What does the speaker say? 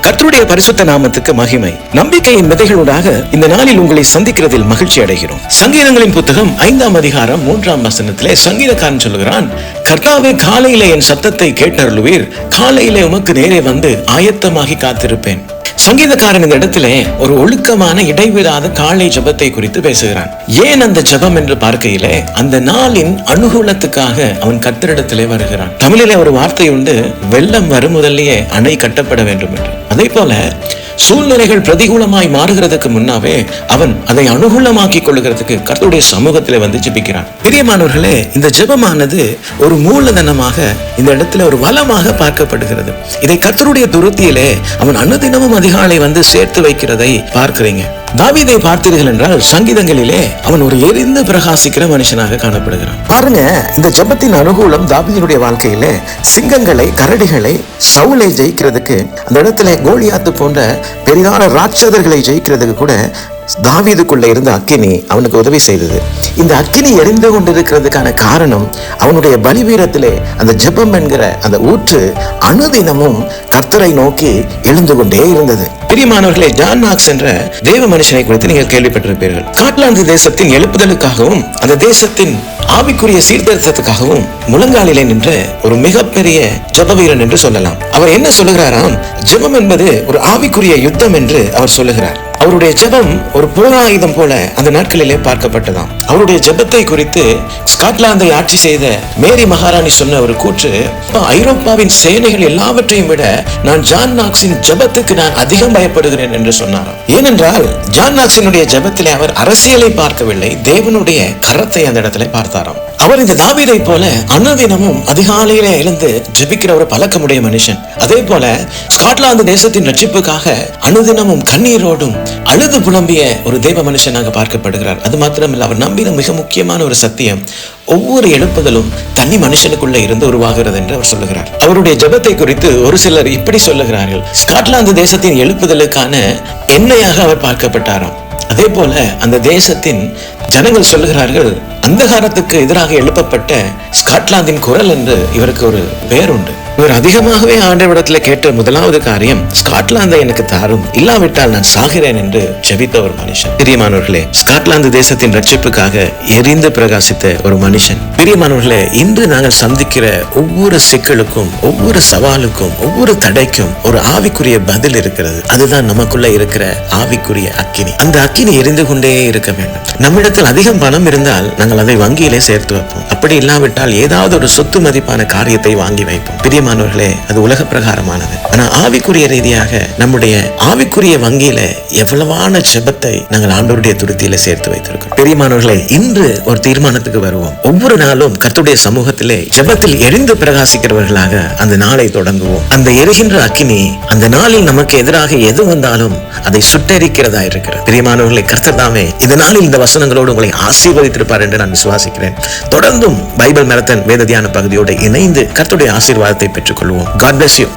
கர்த்தருடைய பரிசுத்த நாமத்துக்கு மகிமை. நம்பிக்கையின் விதைகளூடாக இந்த நாளில் உங்களை சந்திக்கிறதில் மகிழ்ச்சி அடைகிறோம். சங்கீதங்களின் புத்தகம் 5ஆம் அதிகாரம் 3ஆம் வசனத்திலே சங்கீதக்காரன் சொல்கிறான், கர்த்தாவே காலையிலே என் சத்தத்தை கேட்டருளுவீர், காலையிலே உமக்கு நேரே வந்து ஆயத்தமாகி காத்திருப்பேன். சங்கீதக்காரன் இந்த இடத்திலே ஒரு ஒழுக்கமான இடைவிடாத காலை ஜபத்தை குறித்து பேசுகிறான். ஏன் அந்த ஜபம் என்று பார்க்கையிலே அந்த நாளின் அனுகூலத்துக்காக அவன் கர்த்தரிடத்திலே வருகிறான். தமிழிலே ஒரு வார்த்தை உண்டு, வெள்ளம் வரும் முதலியே அணை கட்டப்பட வேண்டும் என்று. அதே போல சூழ்நிலைகள் பிரதிகூலமாய் மாறுகிறதுக்கு முன்னாவே அவன் அதை அனுகூலமாக்கி கொள்ளுகிறதுக்கு கர்த்தருடைய சமூகத்திலே வந்து ஜெபிக்கிறான். பிரியமானவர்களே, இந்த ஜெபமானது ஒரு மூலதனமாக இந்த இடத்துல ஒரு வளமாக பார்க்கப்படுகிறது. இதை கர்த்தருடைய துருத்தியிலே அவன் அனுதினமும் அதிகாலை வந்து சேர்த்து வைக்கிறதை பார்க்கிறீங்க. தாவீதை பார்த்தீர்கள் என்றால் சங்கீதங்களிலே அவன் ஒரு எரிந்து பிரகாசிக்கிற மனுஷனாக காணப்படுகிறான். பாருங்க, இந்த ஜெபத்தின் அனுகூலம் தாவீதினுடைய வாழ்க்கையிலே சிங்கங்களை, கரடிகளை, சவுலை ஜெயிக்கிறதுக்கு, அந்த இடத்துல கோலியாத்து போன்ற பெரிதான ராட்சதர்களை ஜெயிக்கிறதுக்கு கூட தாவீதுக்குள்ள இருந்த அக்கினி அவனுக்கு உதவி செய்தது. இந்த அக்கினி எரிந்து கொண்டிருக்கிறதுக்கான காரணம் அவனுடைய பலிபீடத்திலே அந்த ஜெபம் என்கிற அந்த ஊற்று அனுதினமும் கர்த்தரை நோக்கி எழுந்து கொண்டே இருந்தது. பிரியமானவர்களே, ஜான் நாக்ஸ் என்ற தேவ மனுஷனை குறித்து நீங்கள் கேள்விப்பட்டிருப்பீர்கள். ஸ்காட்லாந்து தேசத்தின் எழுப்புதலுக்காகவும் அந்த தேசத்தின் ஆவிக்குரிய சீர்திருத்தத்துக்காகவும் முழங்காலிலே நின்ற ஒரு மிகப்பெரிய ஜெப வீரன் என்று சொல்லலாம். அவர் என்ன சொல்லுகிறாராம், ஜெபம் என்பது ஒரு ஆவிக்குரிய யுத்தம் என்று அவர் சொல்லுகிறார். அவருடைய ஜெபம் ஒரு போராயுதம் போல அந்த நாட்களிலே பார்க்கப்பட்டதாம். அவருடைய ஜெபத்தை குறித்து ஸ்காட்லாந்தை ஆட்சி செய்த மேரி மகாராணி சொன்ன ஒரு கூற்று, ஐரோப்பாவின் சேனைகள் எல்லாவற்றையும் விட நான் ஜான் நாக்ஸின் ஜெபத்துக்கு நான் அதிகம் பயப்படுகிறேன் என்று சொன்னாராம். ஏனென்றால் ஜான் நாக்ஸினுடைய ஜெபத்திலே அவர் அரசியலை பார்க்கவில்லை, தேவனுடைய கரத்தை அந்த இடத்துல பார்த்தாராம். அவர் இந்த தாவீதை போல அனுதினமும் அதிகாலையிலே எழுந்து ஜெபிக்கிற ஒரு பழக்கமுடைய மனுஷன். அதே போல ஸ்காட்லாந்து தேசத்தின் ரட்சிப்புக்காக அனுதினமும் கண்ணீரோடும் அழுது புலம்பிய ஒரு தேவ மனுஷனாக பார்க்கப்படுகிறார். அது மாத்திரமல்ல, அவர் நம்பின மிக முக்கியமான ஒரு சத்தியம், ஒவ்வொரு எழுப்புதலும் தனி மனுஷனுக்குள்ள இருந்து உருவாகிறது என்று அவர் சொல்லுகிறார். அவருடைய ஜெபத்தை குறித்து ஒரு சிலர் இப்படி சொல்லுகிறார்கள், ஸ்காட்லாந்து தேசத்தின் எழுப்புதலுக்கான எண்ணெயாக அவர் பார்க்கப்பட்டாராம். அதே போல அந்த தேசத்தின் ஜனங்கள் சொல்லுகிறார்கள், அந்தகாரத்துக்கு எதிராக எழுப்பப்பட்ட ஸ்காட்லாந்தின் குரல் என்று இவருக்கு ஒரு பெயர் உண்டு. இவர் அதிகமாகவே ஆண்டவரிடத்தில் கேட்ட முதலாவது காரியம், ஸ்காட்லாந்தை எனக்கு தாரும், இல்லாவிட்டால் நான் சாகிறேன் என்று ஜெபித்த ஒரு மனுஷன். பிரியமானவர்களே, ஸ்காட்லாந்து தேசத்தின் ரட்சிப்புக்காக எரிந்து பிரகாசித்த ஒரு மனுஷன். பிரியமானவர்களே, இன்று நாங்கள் சந்திக்கிற ஒவ்வொரு சிக்கலுக்கும், ஒவ்வொரு சவாலுக்கும், ஒவ்வொரு தடைக்கும் ஒரு ஆவிக்குரிய பதில் இருக்கிறது. அதுதான் நமக்குள்ள இருக்கிற ஆவிக்குரிய அக்கினி. அந்த அக்கினி எரிந்து கொண்டே இருக்க வேண்டும். நம்மிடத்தில் அதிகம் பணம் இருந்தால் நாங்கள் அதை வங்கியிலே சேர்த்து வைப்போம். அப்படி இல்லாவிட்டால் ஏதாவது ஒரு சொத்து மதிப்பான காரியத்தை வாங்கி வைப்போம். பிரியமானவர்களே, அது உலக பிரகாரமானது. ஆனா ஆவிக்குரிய ரீதியாக நம்முடைய ஆவிக்குரிய வங்கியில எவ்வளவான ஜெபத்தை நாங்கள் ஆண்டவருடைய துருத்தியில சேர்த்து வைத்திருக்கிறோம். பிரியமானவர்களே, இன்று ஒரு தீர்மானத்துக்கு வருவோம். ஒவ்வொரு நாளும் கர்த்தருடைய சமூகத்திலே ஜெபத்தில் எரிந்து பிரகாசிக்கிறவர்களாக அந்த நாளை தொடங்குவோம். அந்த எரிகின்ற அக்கினி அந்த நாளில் நமக்கு எதிராக எது வந்தாலும் அதை சுட்டெரிக்கிறதா இருக்கிறது. பிரியமானவர்களே, கர்த்தர் தாமே இந்த நாளில் இந்த வசனங்களோடு உங்களை ஆசீர்வதித்திருப்பார் என்று நான் விசுவாசிக்கிறேன். தொடர்ந்தும் பைபிள் மேரத்தான் வேத தியான பகுதியோடு இணைந்து கர்த்தருடைய ஆசீர்வாதத்தை பெற்றுக்கொள்வோம். God bless you.